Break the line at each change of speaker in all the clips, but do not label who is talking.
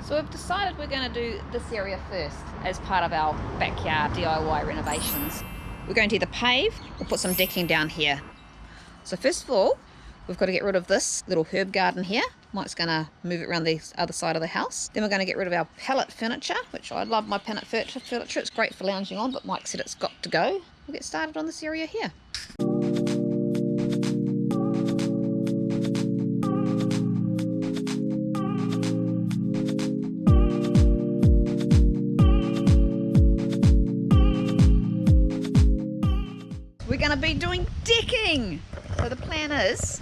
So we've decided we're going to do this area first as part of our backyard DIY renovations. We're going to either pave or put some decking down here. So first of all, we've got to get rid of this little herb garden here. Mike's going to move it around the other side of the house. Then we're going to get rid of our pallet furniture, which I love my pallet furniture. It's great for lounging on, but Mike said it's got to go. We'll get started on this area here. We're going to be doing decking. So the plan is,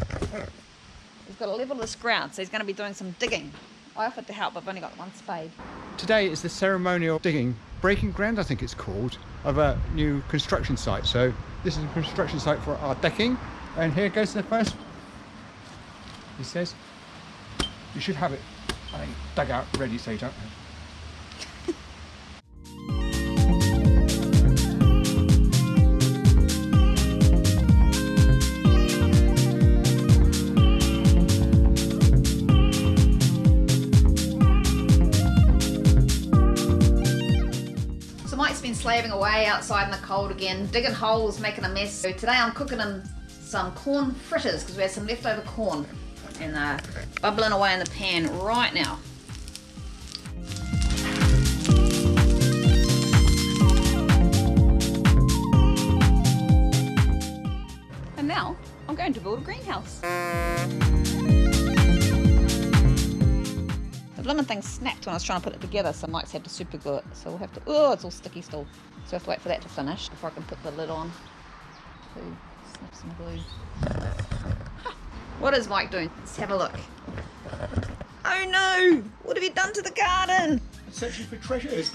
we've got to level this ground, so he's going to be doing some digging. I offered to help, but I've only got one spade.
Today is the ceremonial digging, breaking ground I think it's called, of a new construction site. So this is a construction site for our decking, and here goes the first. He says, you should have it dug out ready so you don't.
Been slaving away outside in the cold again, digging holes, making a mess. So today I'm cooking in some corn fritters because we had some leftover corn and bubbling away in the pan right now. And now I'm going to build a greenhouse. The lemon thing snapped when I was trying to put it together, so Mike's had to super glue it. So we'll have to, oh, it's all sticky still. So we have to wait for that to finish before I can put the lid on. So snip some glue. Huh. What is Mike doing? Let's have a look. Oh no! What have you done to the garden?
I'm searching for treasures.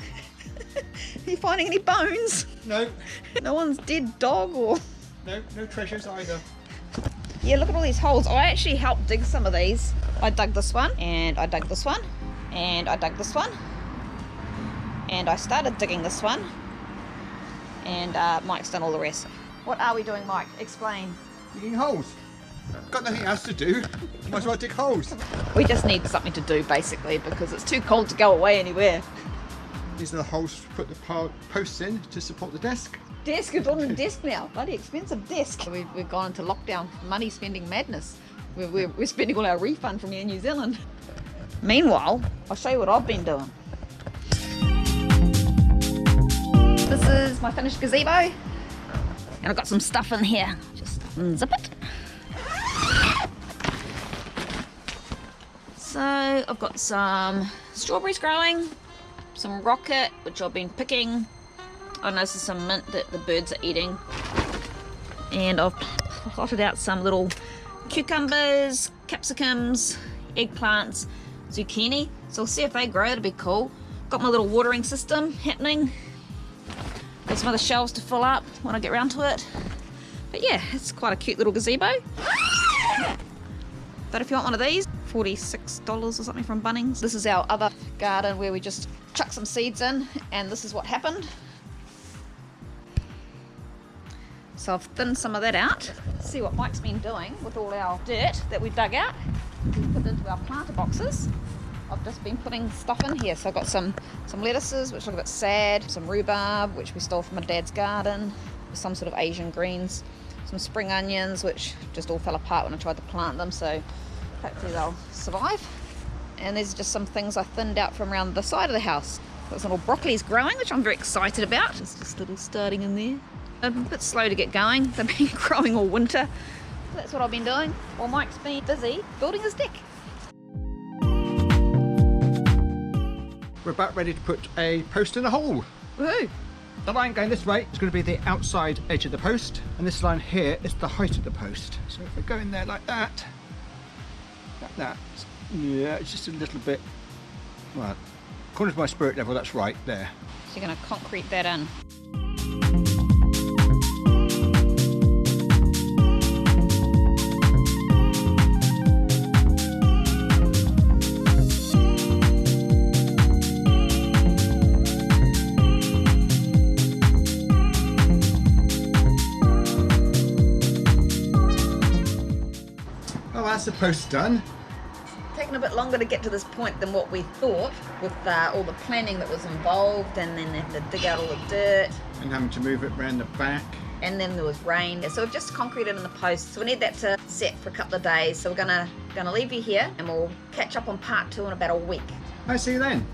Are you finding any bones?
No.
No one's dead dog or...
No treasures either.
Yeah, look at all these holes. I actually helped dig some of these. I dug this one, and I dug this one, and I dug this one, and I started digging this one, and Mike's done all the rest. What are we doing, Mike? Explain.
Digging holes. Got nothing else to do. Might as well dig holes.
We just need something to do, basically, because it's too cold to go away anywhere.
These are the holes to put the posts in to support the desk.
Desk, we're building a desk now. Bloody expensive desk. We've gone into lockdown, money spending madness. We're spending all our refund from here in New Zealand. Meanwhile, I'll show you what I've been doing. This is my finished gazebo. And I've got some stuff in here. Just unzip it. So I've got some strawberries growing, some rocket, which I've been picking. I noticed some mint that the birds are eating. And I've plotted out some little cucumbers, capsicums, eggplants, zucchini. So we'll see if they grow, it'll be cool. Got my little watering system happening. Got some other shelves to fill up when I get around to it. But yeah, it's quite a cute little gazebo. But if you want one of these, $46 or something from Bunnings. This is our other garden where we just chuck some seeds in, and this is what happened. So I've thinned some of that out. See what Mike's been doing with all our dirt that we dug out. We put it into our planter boxes. I've just been putting stuff in here. So I've got some lettuces, which look a bit sad, some rhubarb, which we stole from my dad's garden, some sort of Asian greens, some spring onions, which just all fell apart when I tried to plant them, so hopefully they'll survive. And there's just some things I thinned out from around the side of the house. Got some little broccolis growing, which I'm very excited about. It's just a little starting in there. A bit slow to get going. They've been growing all winter. So that's what I've been doing while Mike's been busy building his deck.
We're about ready to put a post in a hole.
Woohoo!
The line going this way is going to be the outside edge of the post, and this line here is the height of the post. So if we go in there like that, yeah, it's just a little bit, well, according to my spirit level, that's right there.
So you're going to concrete that in.
Oh, that's the post done.
taken a bit longer to get to this point than what we thought, with all the planning that was involved, and then they had to dig out all the dirt.
And having to move it around the back.
And then there was rain, so we've just concreted in the posts. So we need that to set for a couple of days. So we're gonna leave you here, and we'll catch up on part 2 in about a week.
I'll see you then.